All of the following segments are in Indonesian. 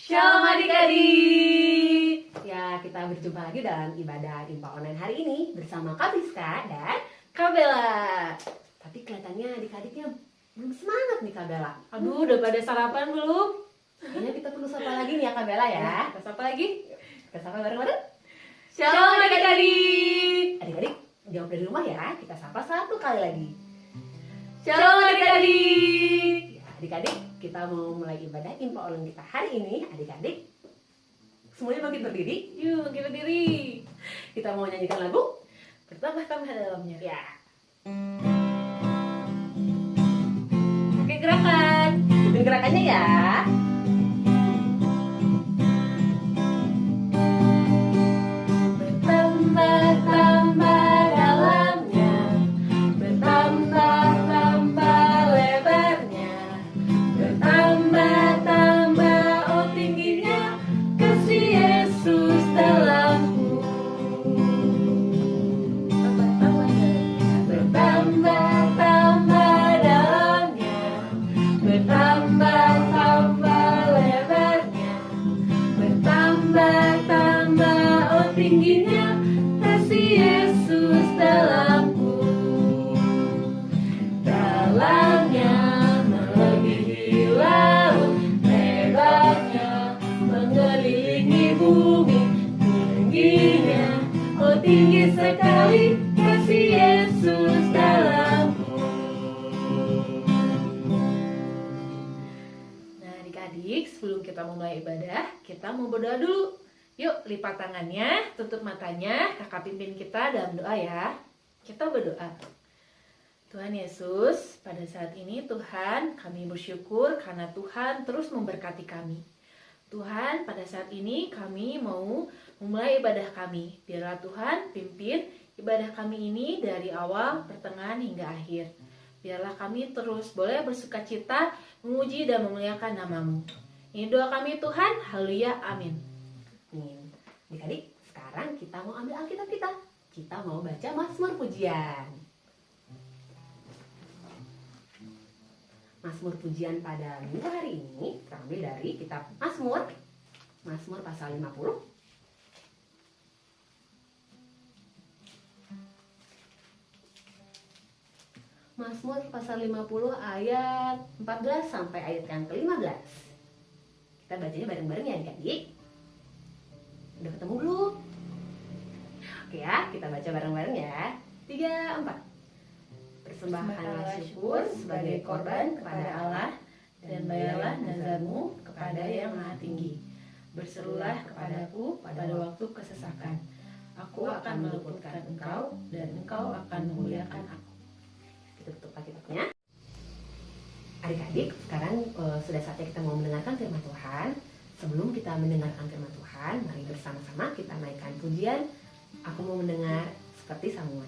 Shalom adik-adik. Ya, kita berjumpa lagi dalam ibadah Impa Online hari ini bersama Kak Biska dan Kak Bella. Tapi kelihatannya adik-adiknya belum semangat nih Kak Bella. Aduh, udah pada sarapan belum? Kayaknya kita perlu sapa lagi nih ya Kak Bella ya. Kita sapa lagi. Kita sapa bareng-bareng. Shalom adik-adik. Adik-adik jawab dari rumah ya. Kita sapa satu kali lagi. Shalom adik-adik. Ya, adik-adik, kita mau mulai ibadah Impa Online kita hari ini. Adik-adik semuanya bangkit berdiri. Yuk, kita berdiri. Kita mau nyanyikan lagu. Bertambah-tambah dalamnya. Ya, Oke, gerakan. ikutin gerakannya ya. Bertambah-tambah dalamnya, bertambah-tambah lebarnya, bertambah-tambah oh tingginya kasih Yesus dalamku. Bertambah-tambah dalamnya, bertambah-tambah lebarnya, bertambah-tambah oh tingginya kasih Yesus dalamku. Dalamnya melebihi laut, lebarnya mengelilingi bumi, tingginya oh tinggi sekali kasih Yesus dalamku. Nah adik-adik, sebelum kita memulai ibadah, kita mau berdoa dulu. Yuk, lipat tangannya, tutup matanya, kakak pimpin kita dalam doa ya. Kita berdoa. Tuhan Yesus, pada saat ini Tuhan, kami bersyukur karena Tuhan terus memberkati kami. Tuhan, pada saat ini kami mau memulai ibadah kami. Biarlah Tuhan pimpin ibadah kami ini dari awal, pertengahan hingga akhir. Biarlah kami terus boleh bersukacita, memuji dan memuliakan nama-Mu. Ini doa kami Tuhan, haleluya, amin. Amin. Adik-adik, sekarang kita mau ambil Alkitab kita. Kita mau baca Mazmur Pujian. Mazmur Pujian pada minggu hari ini terambil dari kitab Mazmur. Mazmur pasal 50. Mazmur pasal 50 ayat 14 sampai ayat yang ke-15. Kita bacanya bareng-bareng ya adik-adik. Udah ketemu belum? Oke ya, kita baca bareng-bareng ya. 3, 4. Persembahkanlah syukur sebagai korban kepada Allah, dan bayarlah nazarmu kepada yang maha tinggi. Berserulah kepadaku pada waktu kesesakan. Aku akan meluputkan engkau, dan engkau akan memuliakan aku. Kita tutup Alkitabnya. Adik-adik, sekarang sudah saatnya kita mau mendengarkan firman Tuhan. Sebelum kita mendengarkan firman Tuhan, mari bersama-sama kita naikkan pujian. Aku mau mendengar seperti Samuel.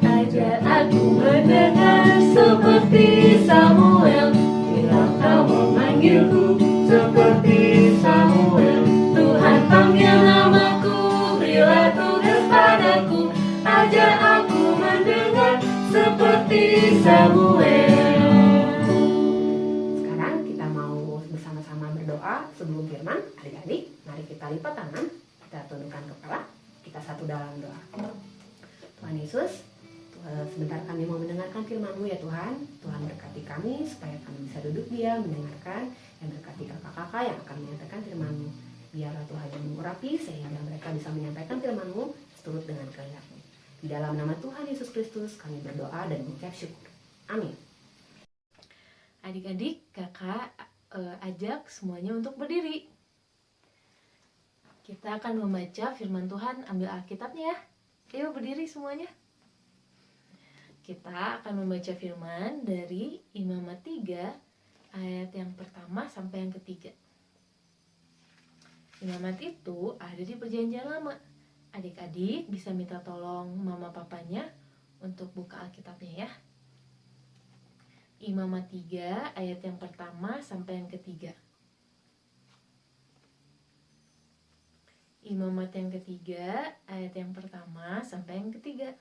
Ajar aku mendengar seperti Samuel, bila kau memanggilku seperti Samuel. Tuhan panggil namaku, berilah tugas padaku. Ajar aku mendengar seperti Samuel. Sekarang kita mau bersama-sama berdoa sebelum firman. Adik-adik, mari kita lipat tangan, kita tundukkan kepala, kita satu dalam doa. Tuhan Yesus, sebentar kami mau mendengarkan firman-Mu ya Tuhan. Tuhan berkati kami supaya kami bisa duduk diam mendengarkan, dan berkati kakak-kakak yang akan menyampaikan firman-Mu. Biarlah Tuhan yang mengurapi sehingga mereka bisa menyampaikan firman-Mu seturut dengan kehendak-Mu. Di dalam nama Tuhan Yesus Kristus kami berdoa dan mengucap syukur. Amin. Adik-adik, kakak ajak semuanya untuk berdiri. Kita akan membaca firman Tuhan, ambil Alkitabnya ya. Ayo berdiri semuanya. Kita akan membaca firman dari Imamat 3 ayat yang pertama sampai yang ketiga. Imamat itu ada di Perjanjian Lama. Adik-adik bisa minta tolong mama papanya untuk buka Alkitabnya ya. Imamat 3 ayat yang pertama sampai yang ketiga. Imamat yang ketiga, ayat yang pertama sampai yang ketiga.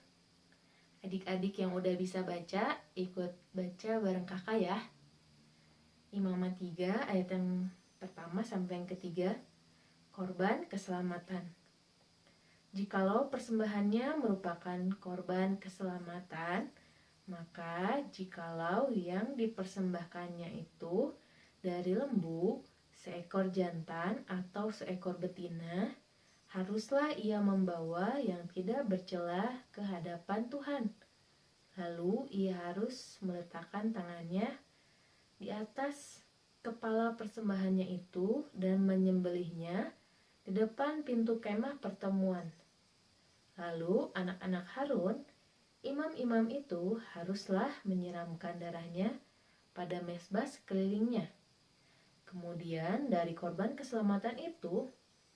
Adik-adik yang udah bisa baca, ikut baca bareng kakak ya. Imamat 3, ayat yang pertama sampai yang ketiga. Korban keselamatan. Jikalau persembahannya merupakan korban keselamatan, maka jikalau yang dipersembahkannya itu dari lembu, seekor jantan atau seekor betina, haruslah ia membawa yang tidak bercelah ke hadapan Tuhan. Lalu ia harus meletakkan tangannya di atas kepala persembahannya itu dan menyembelihnya di depan pintu kemah pertemuan. Lalu anak-anak Harun, imam-imam itu haruslah menyiramkan darahnya pada mezbah sekelilingnya. Kemudian dari korban keselamatan itu,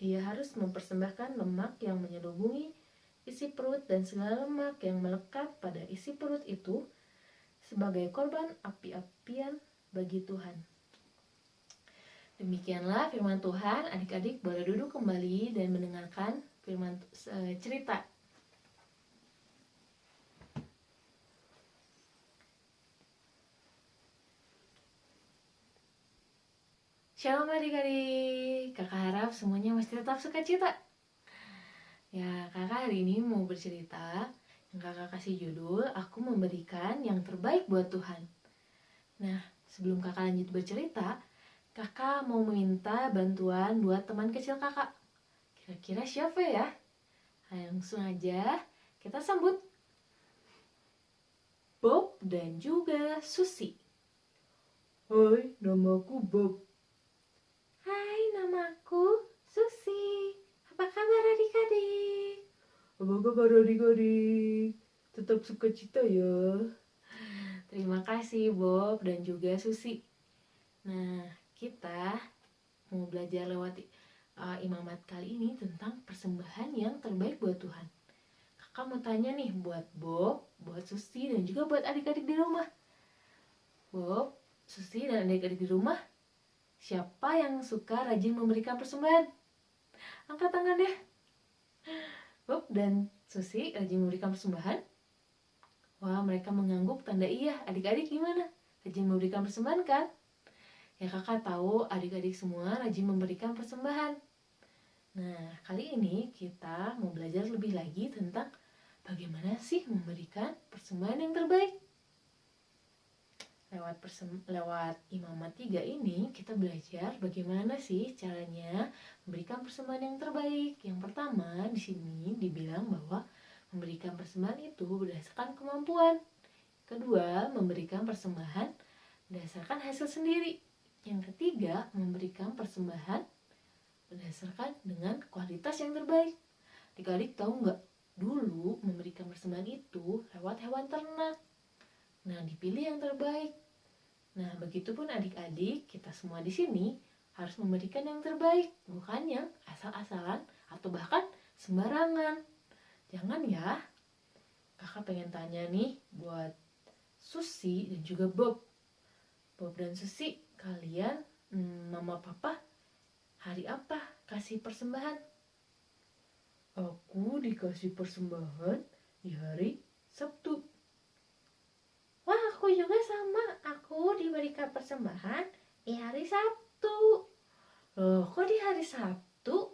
ia harus mempersembahkan lemak yang menyelubungi isi perut dan segala lemak yang melekat pada isi perut itu sebagai korban api-apian bagi Tuhan. Demikianlah firman Tuhan. Adik-adik boleh duduk kembali dan mendengarkan firman cerita. Shalom adik-adik, kakak harap semuanya masih tetap sukacita. Ya, kakak hari ini mau bercerita. Yang kakak kasih judul, aku memberikan yang terbaik buat Tuhan. Nah, sebelum kakak lanjut bercerita, kakak mau meminta bantuan buat teman kecil kakak. Kira-kira siapa ya? Langsung aja kita sambut Bob dan juga Susi. Hai, namaku Bob. Hai, namaku Susi. Apa kabar adik-adik? Apa kabar adik-adik? Tetap sukacita ya. Terima kasih Bob dan juga Susi. Nah, kita mau belajar lewat imamat kali ini tentang persembahan yang terbaik buat Tuhan. Kakak mau tanya nih buat Bob, buat Susi, dan juga buat adik-adik di rumah. Bob, Susi, dan adik-adik di rumah, siapa yang suka rajin memberikan persembahan? Angkat tangan deh. Bob dan Susi rajin memberikan persembahan? Wah, mereka mengangguk tanda iya. Adik-adik gimana? Rajin memberikan persembahan kan? Ya, kakak tahu adik-adik semua rajin memberikan persembahan. Nah, kali ini kita mau belajar lebih lagi tentang bagaimana sih memberikan persembahan yang terbaik. Lewat imamat 3 ini kita belajar bagaimana sih caranya memberikan persembahan yang terbaik. Yang pertama, di sini dibilang bahwa memberikan persembahan itu berdasarkan kemampuan. Kedua, memberikan persembahan berdasarkan hasil sendiri. Yang ketiga, memberikan persembahan berdasarkan dengan kualitas yang terbaik. Adik-adik tahu nggak? Dulu memberikan persembahan itu lewat hewan ternak. Nah, dipilih yang terbaik. Nah, begitupun adik-adik, kita semua di sini harus memberikan yang terbaik, bukan yang asal-asalan atau bahkan sembarangan. Jangan ya. Kakak pengen tanya nih buat Susi dan juga Bob. Bob dan Susi, kalian mama papa hari apa kasih persembahan? Aku dikasih persembahan di hari Sabtu. Wah, aku juga sama. Aku diberikan persembahan di hari Sabtu. Loh, kok di hari Sabtu?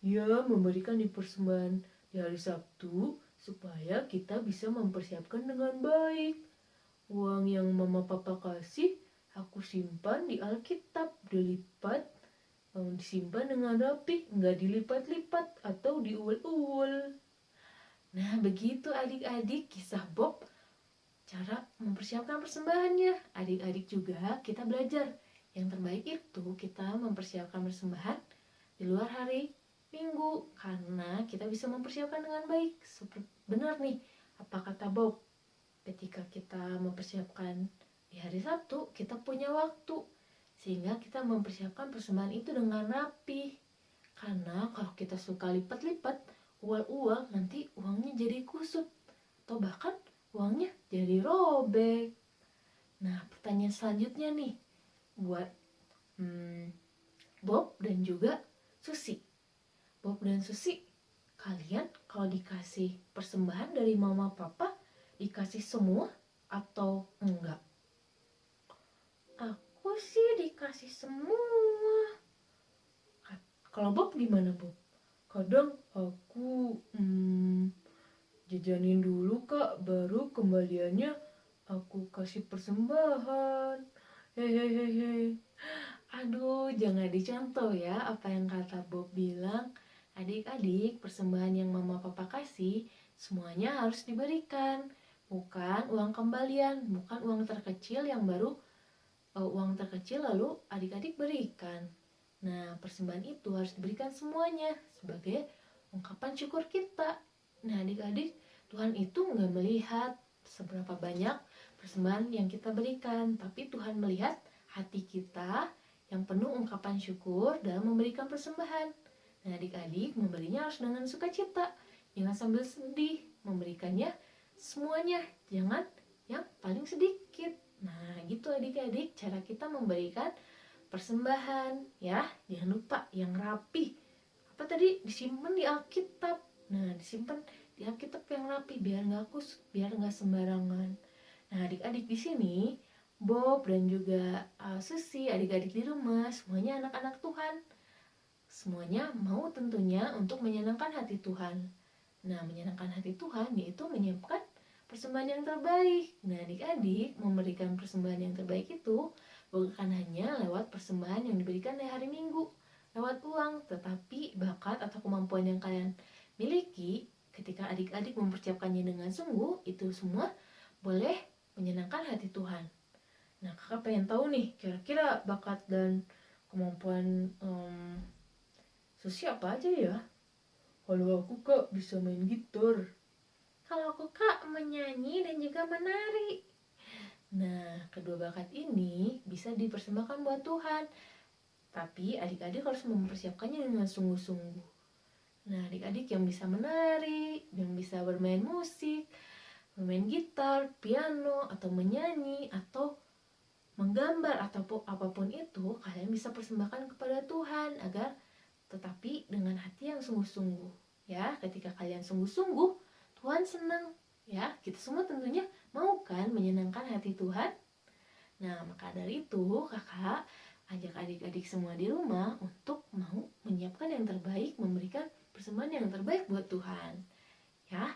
Ya, memberikan di persembahan di hari Sabtu supaya kita bisa mempersiapkan dengan baik. Uang yang mama papa kasih, aku simpan di Alkitab, dilipat, disimpan dengan rapi, nggak dilipat-lipat atau diuul-uul. Nah, begitu adik-adik kisah Bob cara mempersiapkan persembahannya. Adik-adik juga kita belajar. Yang terbaik itu kita mempersiapkan persembahan di luar hari Minggu, karena kita bisa mempersiapkan dengan baik. Benar nih apa kata Bob, ketika kita mempersiapkan di hari Sabtu, kita punya waktu sehingga kita mempersiapkan persembahan itu dengan rapi. Karena kalau kita suka lipat-lipat, ual-ual, nanti uangnya jadi kusut atau bahkan uangnya jadi robek. Nah, pertanyaan selanjutnya nih buat Bob dan juga Susi. Bob dan Susi, kalian kalau dikasih persembahan dari mama papa, dikasih semua atau enggak? Aku sih dikasih semua. Kalau Bob gimana, Bob? Kadang aku jajanin dulu kak, baru kembaliannya aku kasih persembahan. Hehehe. Aduh, jangan dicontoh ya apa yang kata Bob bilang. Adik-adik, persembahan yang mama papa kasih semuanya harus diberikan. Bukan uang kembalian, bukan uang terkecil yang baru uang terkecil lalu adik-adik berikan. Nah, persembahan itu harus diberikan semuanya sebagai ungkapan syukur kita. Nah, adik-adik, Tuhan itu nggak melihat seberapa banyak persembahan yang kita berikan, tapi Tuhan melihat hati kita yang penuh ungkapan syukur dalam memberikan persembahan. Nah, adik-adik memberinya harus dengan sukacita, jangan sambil sedih, memberikannya semuanya, jangan yang paling sedikit. Nah, gitu adik-adik cara kita memberikan persembahan ya. Jangan lupa yang rapi. Apa tadi? Disimpan di Alkitab. Nah, disimpan di Alkitab yang rapi biar nggak kusut, biar nggak sembarangan. Nah, adik-adik di sini, Bob dan juga Susi, adik-adik di rumah, semuanya anak-anak Tuhan. Semuanya mau tentunya untuk menyenangkan hati Tuhan. Nah, menyenangkan hati Tuhan yaitu menyiapkan persembahan yang terbaik. Nah, adik-adik memberikan persembahan yang terbaik itu bukan hanya lewat persembahan yang diberikan di hari Minggu, lewat uang, tetapi bakat atau kemampuan yang kalian miliki ketika adik-adik mempersiapkannya dengan sungguh, itu semua boleh menyenangkan hati Tuhan. Nah, kakak pengen tahu nih, kira-kira bakat dan kemampuan Susi apa aja ya? Kalau aku kak bisa main gitar. Kalau aku kak menyanyi dan juga menari. Nah, kedua bakat ini bisa dipersembahkan buat Tuhan. Tapi adik-adik harus mempersiapkannya dengan sungguh-sungguh. Nah, adik-adik yang bisa menari, yang bisa bermain musik, bermain gitar, piano, atau menyanyi, atau menggambar, atau apapun itu, kalian bisa persembahkan kepada Tuhan agar tetapi dengan hati yang sungguh-sungguh. Ya, ketika kalian sungguh-sungguh, Tuhan senang. Ya, kita semua tentunya mau kan menyenangkan hati Tuhan. Nah, maka dari itu kakak ajak adik-adik semua di rumah untuk mau menyiapkan yang terbaik, memberikan persembahan yang terbaik buat Tuhan. Ya,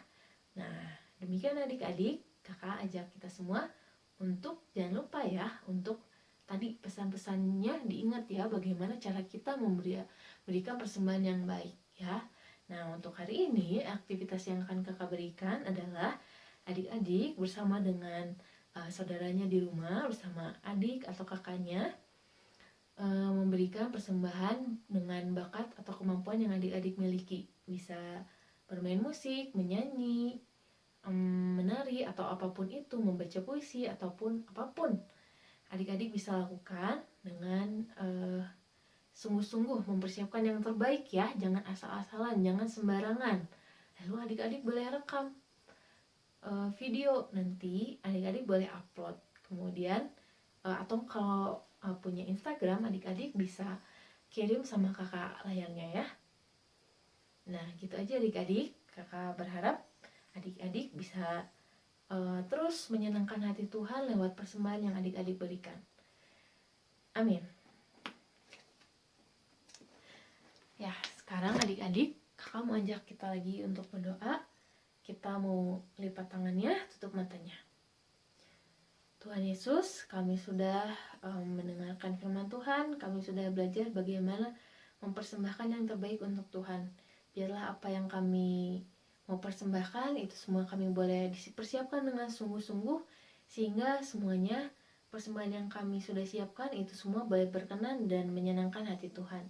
nah demikian adik-adik, kakak ajak kita semua untuk jangan lupa ya, untuk tadi pesan-pesannya diingat ya, bagaimana cara kita memberikan persembahan yang baik ya. Nah, untuk hari ini aktivitas yang akan kakak berikan adalah adik-adik bersama dengan saudaranya di rumah, bersama adik atau kakaknya memberikan persembahan dengan bakat atau kemampuan yang adik-adik miliki. Bisa bermain musik, menyanyi, menari, atau apapun itu, membaca puisi, ataupun apapun. Adik-adik bisa lakukan dengan sungguh-sungguh mempersiapkan yang terbaik ya. Jangan asal-asalan, jangan sembarangan. Lalu adik-adik boleh rekam video, nanti adik-adik boleh upload. Kemudian atau kalau punya Instagram, adik-adik bisa kirim sama kakak layarnya ya. Nah, gitu aja adik-adik. Kakak berharap adik-adik bisa terus menyenangkan hati Tuhan lewat persembahan yang adik-adik berikan. Amin. Ya, sekarang adik-adik, kakak mau ajak kita lagi untuk berdoa. Kita mau lipat tangannya, tutup matanya. Tuhan Yesus, kami sudah mendengarkan firman Tuhan, kami sudah belajar bagaimana mempersembahkan yang terbaik untuk Tuhan. Biarlah apa yang kami mau persembahkan itu semua kami boleh dipersiapkan dengan sungguh-sungguh, sehingga semuanya persembahan yang kami sudah siapkan itu semua boleh berkenan dan menyenangkan hati Tuhan.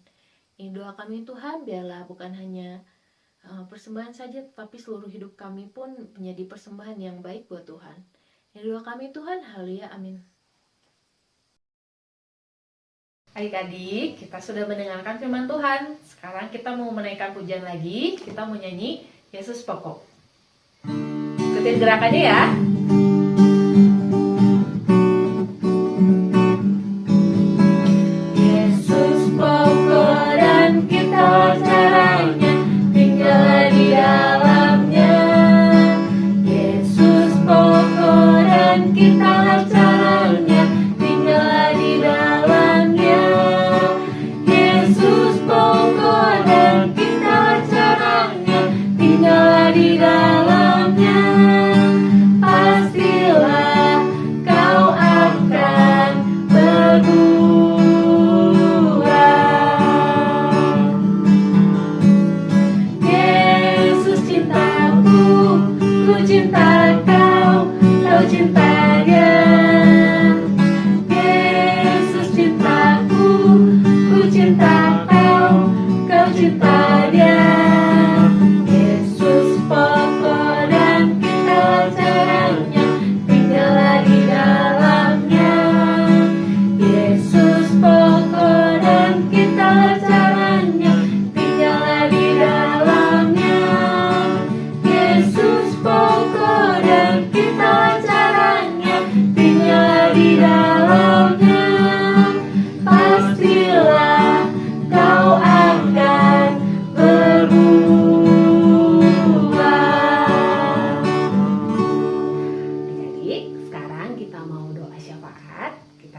Ini doa kami Tuhan, biarlah bukan hanya persembahan saja, tetapi seluruh hidup kami pun menjadi persembahan yang baik buat Tuhan. Ini doa kami Tuhan, haleluya, amin. Adik-adik, kita sudah mendengarkan firman Tuhan. Sekarang kita mau menaikkan pujian lagi. Kita mau nyanyi Yesus Pokok. Ikutin gerakannya ya. Yesus pokok dan kita caranya.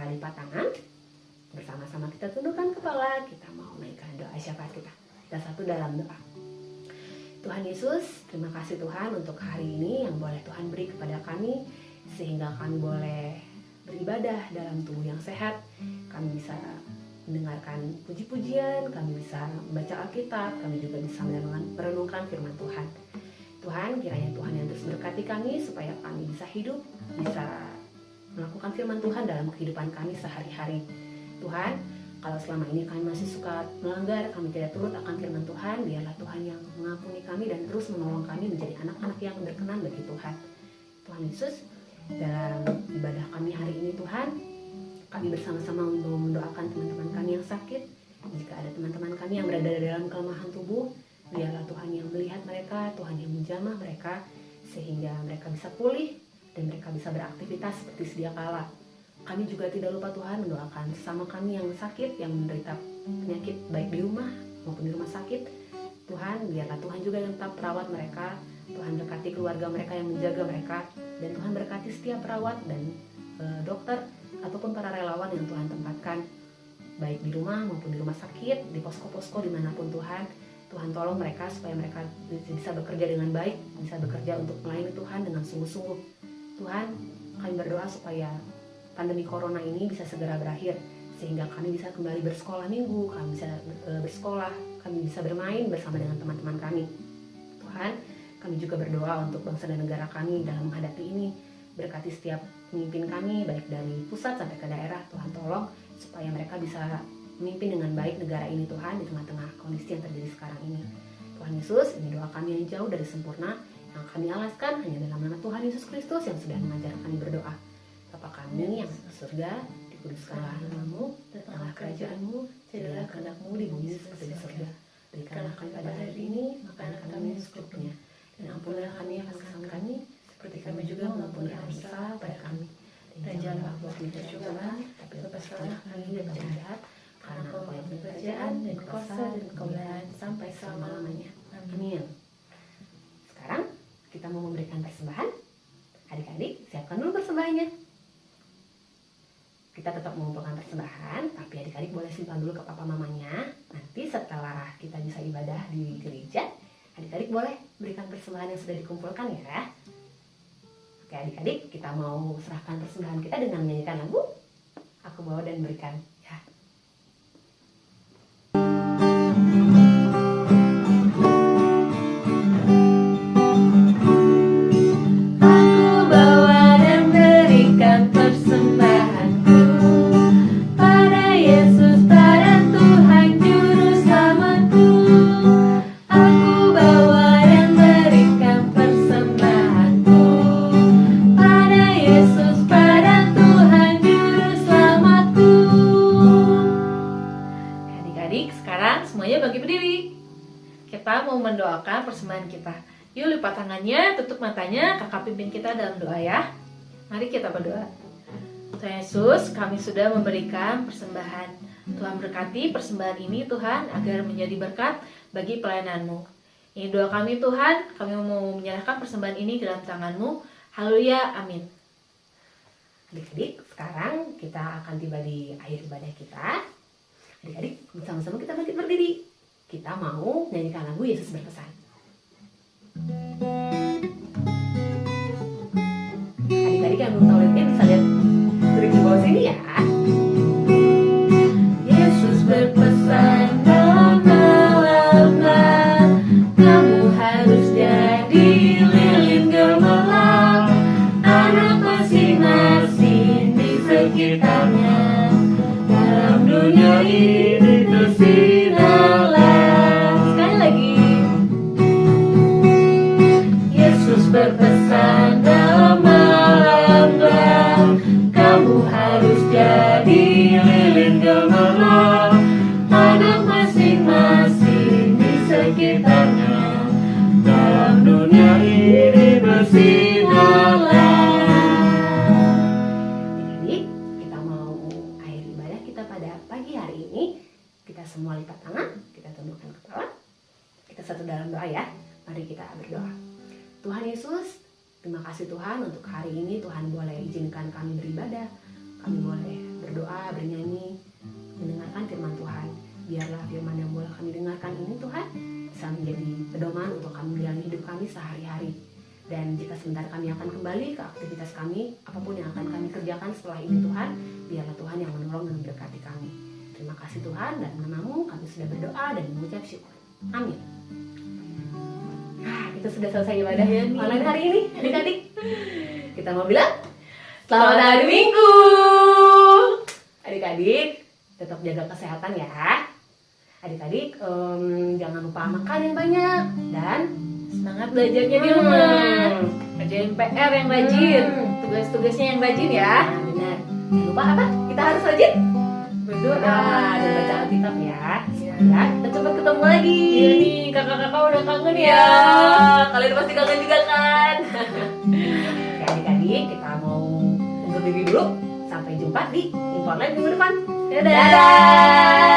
kita lipat tangan, bersama-sama kita tundukkan kepala, kita mau naikkan doa syafaat kita. Kita satu dalam doa. Tuhan Yesus, terima kasih Tuhan untuk hari ini yang boleh Tuhan beri kepada kami, sehingga kami boleh beribadah dalam tubuh yang sehat. Kami bisa mendengarkan puji-pujian, kami bisa membaca Alkitab, kami juga bisa merenungkan firman Tuhan. Tuhan, kiranya Tuhan yang terus berkati kami supaya kami bisa hidup, bisa melakukan firman Tuhan dalam kehidupan kami sehari-hari. Tuhan, kalau selama ini kami masih suka melanggar, kami tidak turut akan firman Tuhan, biarlah Tuhan yang mengampuni kami dan terus menolong kami menjadi anak-anak yang berkenan bagi Tuhan. Tuhan Yesus, dalam ibadah kami hari ini Tuhan, kami bersama-sama mau mendoakan teman-teman kami yang sakit. Jika ada teman-teman kami yang berada dalam kelemahan tubuh, biarlah Tuhan yang melihat mereka, Tuhan yang menjamah mereka, sehingga mereka bisa pulih dan mereka bisa beraktivitas seperti sedia kala. Kami juga tidak lupa Tuhan mendoakan sesama kami yang sakit, yang menderita penyakit baik di rumah maupun di rumah sakit. Tuhan, biarlah Tuhan juga yang tetap perawat mereka. Tuhan berkati keluarga mereka yang menjaga mereka, dan Tuhan berkati setiap perawat dan dokter ataupun para relawan yang Tuhan tempatkan baik di rumah maupun di rumah sakit, di posko-posko dimanapun Tuhan. Tuhan tolong mereka supaya mereka bisa bekerja dengan baik, bisa bekerja untuk melayani Tuhan dengan sungguh-sungguh. Tuhan, kami berdoa supaya pandemi corona ini bisa segera berakhir, sehingga kami bisa kembali bersekolah minggu, kami bisa bersekolah, kami bisa bermain bersama dengan teman-teman kami. Tuhan, kami juga berdoa untuk bangsa dan negara kami dalam menghadapi ini. Berkati setiap pemimpin kami, baik dari pusat sampai ke daerah. Tuhan tolong supaya mereka bisa memimpin dengan baik negara ini Tuhan, di tengah-tengah kondisi yang terjadi sekarang ini. Tuhan Yesus, ini doa kami yang jauh dari sempurna, yang kami alaskan hanya dalam nama Tuhan Yesus Kristus yang sudah mengajar kami berdoa. Bapa kami yang di surga, dikuduskanlah namamu, datanglah kerajaan-Mu, jadilah kehendak-Mu di bumi seperti di surga. Berikanlah kami pada hari ini makanan kami yang secukupnya, dan ampunilah kami akan kesalahan kami, seperti kami juga mengampuni orang bersalah pada kami. Dan janganlah bawa kami percobaan, tapi lepaskanlah kami dari yang jahat, karena Engkau yang punya kerajaan dan kuasa dan kemuliaan sampai selama-lamanya. Amin. Sekarang kita mau memberikan persembahan. Adik-adik, siapkan dulu persembahannya. Kita tetap mengumpulkan persembahan, tapi adik-adik boleh simpan dulu ke papa mamanya. Nanti setelah kita bisa ibadah di gereja, adik-adik boleh berikan persembahan yang sudah dikumpulkan ya. Oke adik-adik, kita mau serahkan persembahan kita dengan menyanyikan lagu Aku Bawa dan Berikan ya. Aku bawa dan berikan persembahanku pada Yesus, pada Tuhan Juru Selamatku. Aku bawa dan berikan persembahanku pada Yesus, pada Tuhan Juru Selamatku. Adik-adik, sekarang semuanya bagi berdiri. Kita mau mendoakan persembahan kita. Yuk lipat tangannya, tutup matanya, kakak pimpin kita dalam doa ya. Mari kita berdoa. Tuhan Yesus, kami sudah memberikan persembahan. Tuhan berkati persembahan ini Tuhan agar menjadi berkat bagi pelayanan-Mu. Ini doa kami Tuhan, kami mau menyerahkan persembahan ini ke dalam tangan-Mu. Haleluya, amin. Adik-adik, sekarang kita akan tiba di akhir ibadah kita. Adik-adik, bersama-sama kita bangkit berdiri. Kita mau nyanyikan lagu Yesus Berpesan. Adik-adik yang belum tahu liriknya bisa lihat lirik di bawah sini ya. Yesus berpesan dalam malam-malam, kamu harus jadi lilin gemilang, anak masing-masing di sekitarnya, dalam dunia ini bersinarlah. Sekali lagi. Yesus berpesan dalam malam gelap, kamu harus jadi lilin gemilang, anak masing-masing di sekitarnya, dalam dunia ini bersinarlah. Adik-adik, kita mau akhir ibadah kita pada pagi hari ini. Kita semua lipat tangan, kita tundukkan kepala. Kita satu dalam doa ya. Mari kita berdoa. Tuhan Yesus, terima kasih Tuhan untuk hari ini Tuhan boleh izinkan kami beribadah. Kami boleh berdoa berdoa, bernyanyi, mendengarkan firman Tuhan. Biarlah firman yang boleh kami dengarkan ini Tuhan bisa menjadi pedoman untuk kami menjalani hidup kami sehari-hari. Dan jika sebentar kami akan kembali ke aktivitas kami, apapun yang akan kami kerjakan setelah ini Tuhan, biarlah Tuhan yang menolong dan memberkati kami. Terima kasih Tuhan, dan nama-Mu kami sudah berdoa dan mengucap syukur. Amin. Nah, itu sudah selesai ibadah online hari ini, adik-adik. Kita mau bilang selamat hari Minggu. Adik-adik tetap jaga kesehatan ya. Adik-adik jangan lupa makan yang banyak dan Semangat belajarnya di rumah. Kerjain PR yang rajin, tugas-tugasnya yang rajin ya. Nah, benar. Jangan lupa apa? Kita harus rajin Berdoa. dan baca Alkitab ya. Ya, kita cepat ketemu lagi. Iya nih, kakak-kakak udah kangen ya. Ya, kalian pasti kangen juga kan? Oke, adik-adik, kita mau undur diri dulu. Sampai jumpa di Info Online minggu depan. Dadah. Dadah.